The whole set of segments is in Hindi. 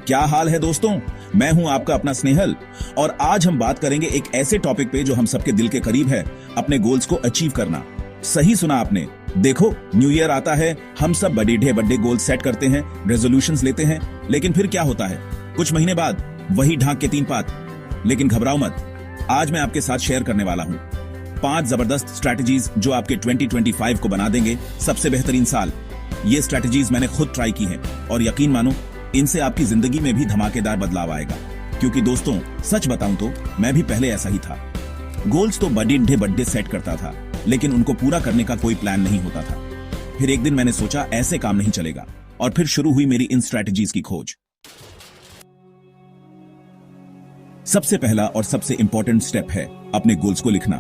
क्या हाल है दोस्तों। मैं हूं आपका अपना स्नेहल और आज हम बात करेंगे एक ऐसे टॉपिक पे जो हम सबके दिल के करीब है, अपने गोल्स को अचीव करना। सही सुना आपने। देखो, न्यू ईयर आता है, हम सब बड़े गोल सेट करते हैं, रेजोल्यूशंस लेते हैं, लेकिन फिर क्या होता है? कुछ महीने बाद वही ढांक के 3 पात। लेकिन घबराओ मत, आज मैं आपके साथ शेयर करने वाला हूं 5 जबरदस्त स्ट्रैटेजीज जो आपके 2025 को बना देंगे सबसे बेहतरीन साल। ये स्ट्रैटेजीज मैंने खुद ट्राई की हैं और यकीन मानो, इनसे आपकी जिंदगी में भी धमाकेदार बदलाव आएगा। क्योंकि दोस्तों, सच बताऊं तो मैं भी पहले ऐसा ही था। गोल्स तो बर्थडे सेट करता था, लेकिन उनको पूरा करने का कोई प्लान नहीं होता था। फिर एक दिन मैंने सोचा ऐसे काम नहीं चलेगा और फिर शुरू हुई मेरी इन स्ट्रैटेजीज की खोज। सबसे पहला और सबसे इंपॉर्टेंट स्टेप है अपने गोल्स को लिखना।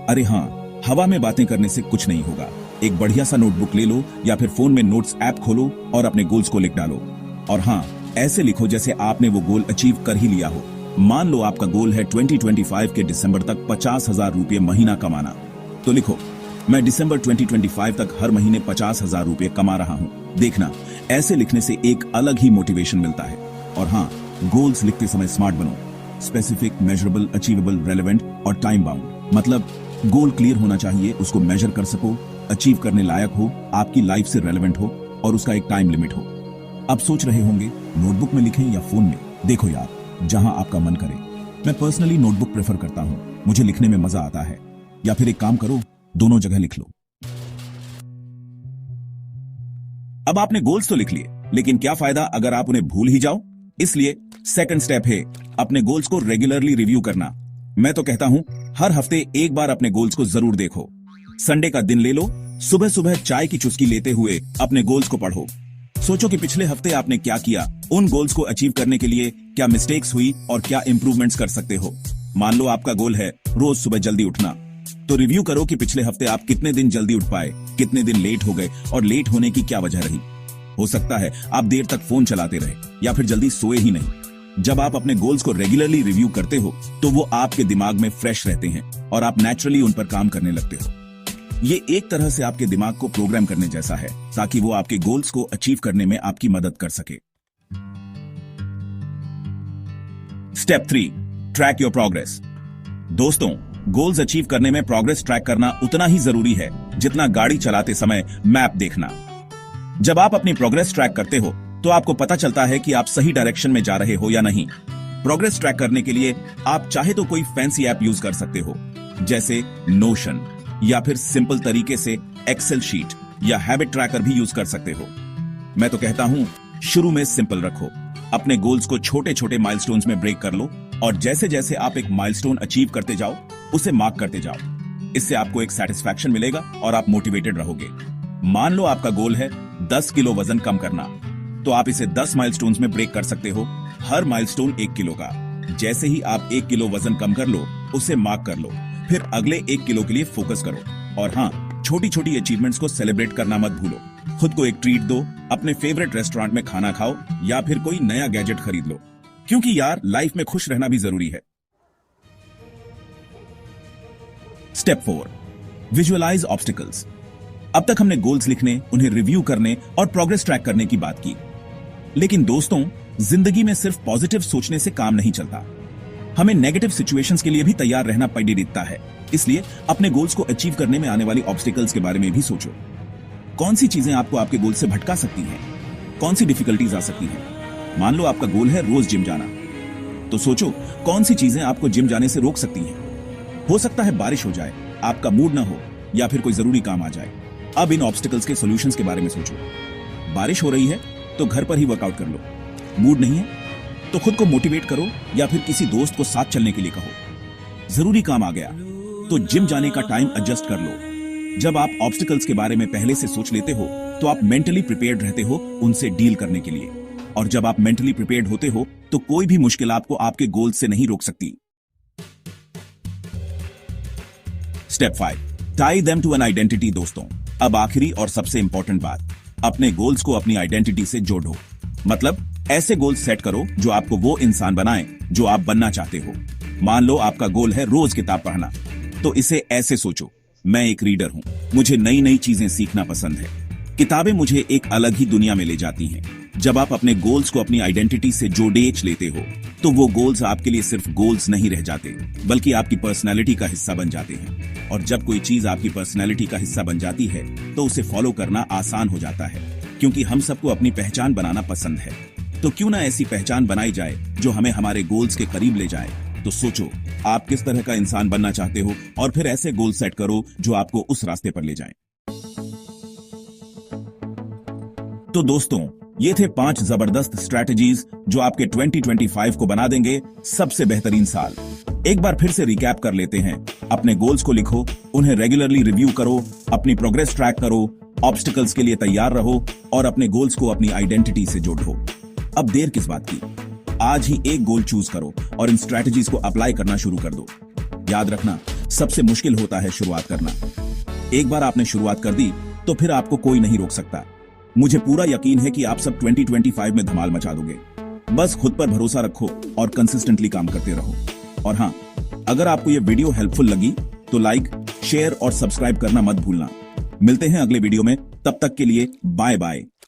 अरे हाँ, हवा में बातें करने से कुछ नहीं होगा। एक बढ़िया सा नोटबुक ले लो या फिर फोन में नोट्स ऐप खोलो और अपने गोल्स को लिख डालो। और हाँ, ऐसे लिखो जैसे आपने वो गोल अचीव कर ही लिया हो। मान लो आपका गोल है 2025 के दिसंबर तक 50,000 रुपये महीना कमाना, तो लिखो, मैं दिसंबर 2025 तक हर महीने 50,000 रुपये कमा रहा हूँ। देखना, ऐसे लिखने से एक अलग ही मोटिवेशन मिलता है। और हाँ, गोल्स लिखते समय स्मार्ट बनो। स्पेसिफिक, मेजरेबल, अचीवेबल, रेलेवेंट और टाइम बाउंड। मतलब गोल क्लियर होना चाहिए, उसको मेजर कर सको, अचीव करने लायक हो, आपकी लाइफ से रेलेवेंट हो और उसका एक टाइम लिमिट हो। अब सोच रहे होंगे नोटबुक में लिखें या फोन में। देखो यार, जहां आपका मन करे। मैं पर्सनली नोटबुक प्रेफर करता हूं, मुझे लिखने में मजा आता है। या फिर एक काम करो, दोनों जगह लिख लो। अब आपने गोल्स तो लिख लिए, लेकिन क्या फायदा अगर आप उन्हें भूल ही जाओ। इसलिए सेकंड स्टेप है अपने गोल्स को रेगुलरली रिव्यू करना। मैं तो कहता हूं, हर हफ्ते एक बार अपने गोल्स को जरूर देखो। संडे का दिन ले लो, सुबह सुबह चाय की चुस्की लेते हुए अपने गोल्स को पढ़ो। सोचो कि पिछले हफ्ते आपने क्या किया, उन गोल्स को अचीव करने के लिए क्या मिस्टेक्स हुई और क्या इंप्रूवमेंट्स कर सकते हो। मान लो आपका गोल है रोज सुबह जल्दी उठना, तो रिव्यू करो कि पिछले हफ्ते आप कितने दिन जल्दी उठ पाए, कितने दिन लेट हो गए और लेट होने की क्या वजह रही। हो सकता है आप देर तक फोन चलाते रहे या फिर जल्दी सोए ही नहीं। जब आप अपने गोल्स को रेगुलरली रिव्यू करते हो तो वो आपके दिमाग में फ्रेश रहते हैं और आप नेचुरली उन पर काम करने लगते हो। ये एक तरह से आपके दिमाग को प्रोग्राम करने जैसा है, ताकि वो आपके गोल्स को अचीव करने में आपकी मदद कर सके। Step 3, track your progress. दोस्तों, गोल्स अचीव करने में प्रोग्रेस ट्रैक करना उतना ही जरूरी है जितना गाड़ी चलाते समय मैप देखना। जब आप अपनी प्रोग्रेस ट्रैक करते हो तो आपको पता चलता है कि आप सही डायरेक्शन में जा रहे हो या नहीं। प्रोग्रेस ट्रैक करने के लिए आप चाहे तो कोई फैंसी ऐप यूज कर सकते हो, जैसे नोशन, या फिर सिंपल तरीके से एक्सेल शीट या हैबिट ट्रैकर भी यूज कर सकते हो। मैं तो कहता हूं, शुरू में सिंपल रखो। अपने गोल्स को छोटे छोटे माइलस्टोन्स में ब्रेक कर लो और जैसे जैसे आप एक माइलस्टोन अचीव करते जाओ, उसे मार्क करते जाओ। इससे आपको एक सेटिस्फैक्शन मिलेगा और आप मोटिवेटेड रहोगे। मान लो आपका गोल है 10 किलो वजन कम करना, तो आप इसे 10 माइलस्टोन्स में ब्रेक कर सकते हो, हर माइलस्टोन 1 किलो का। जैसे ही आप 1 किलो वजन कम कर लो, उसे मार्क कर लो, फिर अगले 1 किलो के लिए फोकस करो। और हाँ, छोटी छोटी अचीवमेंट्स को सेलिब्रेट करना मत भूलो। खुद को एक ट्रीट दो, अपने फेवरेट रेस्टोरेंट में खाना खाओ या फिर कोई नया गैजेट खरीद लो, क्योंकि यार लाइफ में खुश रहना भी जरूरी है। Step 4, visualise obstacles. अब तक हमने गोल्स लिखने, उन्हें रिव्यू करने और प्रोग्रेस ट्रैक करने की बात की, लेकिन दोस्तों, जिंदगी में सिर्फ पॉजिटिव सोचने से काम नहीं चलता। हमें नेगेटिव सिचुएशंस के लिए भी तैयार रहना पड़ता है। इसलिए अपने गोल्स को अचीव करने में आने वाली ऑब्स्टिकल्स के बारे में भी सोचो। कौन सी चीजें आपको आपके गोल से भटका सकती हैं? कौन सी डिफिकल्टीज आ सकती हैं? मान लो आपका गोल है रोज जिम जाना, तो सोचो कौन सी चीजें आपको जिम जाने से रोक सकती हैं। हो सकता है बारिश हो जाए, आपका मूड ना हो या फिर कोई जरूरी काम आ जाए। अब इन ऑब्स्टिकल्स के सॉल्यूशंस के बारे में सोचो। बारिश हो रही है तो घर पर ही वर्कआउट कर लो। मूड नहीं है तो खुद को मोटिवेट करो या फिर किसी दोस्त को साथ चलने के लिए कहो। जरूरी काम आ गया तो जिम जाने का टाइम एडजस्ट कर लो। जब आप ऑब्स्टिकल्स के बारे में पहले से सोच लेते हो तो आप मेंटली प्रिपेयर्ड रहते हो उनसे डील करने के लिए। और जब आप मेंटली प्रिपेयर्ड होते हो तो कोई भी मुश्किल आपको आपके गोल से नहीं रोक सकती। Step 5, tie them to an identity. दोस्तों, अब आखिरी और सबसे इंपॉर्टेंट बात, अपने गोल्स को अपनी आइडेंटिटी से जोड़ो। मतलब ऐसे गोल्स सेट करो जो आपको वो इंसान बनाए जो आप बनना चाहते हो। मान लो आपका गोल है रोज किताब पढ़ना, तो इसे ऐसे सोचो, मैं एक रीडर हूं, मुझे नई नई चीजें सीखना पसंद है। किताबें मुझे एक अलग ही दुनिया में ले जाती हैं, जब आप अपने गोल्स को अपनी आइडेंटिटी से जोड़ेच लेते हो तो वो गोल्स आपके लिए सिर्फ गोल्स नहीं रह जाते, बल्कि आपकी पर्सनैलिटी का हिस्सा बन जाते हैं। और जब कोई चीज आपकी पर्सनैलिटी का हिस्सा बन जाती है तो उसे फॉलो करना आसान हो जाता है, क्योंकि हम सबको अपनी पहचान बनाना पसंद है। तो क्यों ना ऐसी पहचान बनाई जाए जो हमें हमारे गोल्स के करीब ले जाए। तो सोचो आप किस तरह का इंसान बनना चाहते हो और फिर ऐसे गोल सेट करो जो आपको उस रास्ते पर ले जाएं। तो दोस्तों, ये थे 5 जबरदस्त स्ट्रैटेजीज जो आपके 2025 को बना देंगे सबसे बेहतरीन साल। एक बार फिर से रिकैप कर लेते हैं। अपने गोल्स को लिखो, उन्हें रेगुलरली रिव्यू करो, अपनी प्रोग्रेस ट्रैक करो, ऑब्स्टिकल्स के लिए तैयार रहो और अपने गोल्स को अपनी आइडेंटिटी से जोड़ो। अब देर किस बात की, आज ही एक गोल चूज करो और इन स्ट्रैटेजीज को अप्लाई करना शुरू कर दो। याद रखना, सबसे मुश्किल होता है शुरुआत करना। एक बार आपने शुरुआत कर दी तो फिर आपको कोई नहीं रोक सकता। मुझे पूरा यकीन है कि आप सब 2025 में धमाल मचा दोगे। बस खुद पर भरोसा रखो और कंसिस्टेंटली काम करते रहो। और हाँ, अगर आपको यह वीडियो हेल्पफुल लगी तो लाइक, शेयर और सब्सक्राइब करना मत भूलना। मिलते हैं अगले वीडियो में, तब तक के लिए बाय बाय।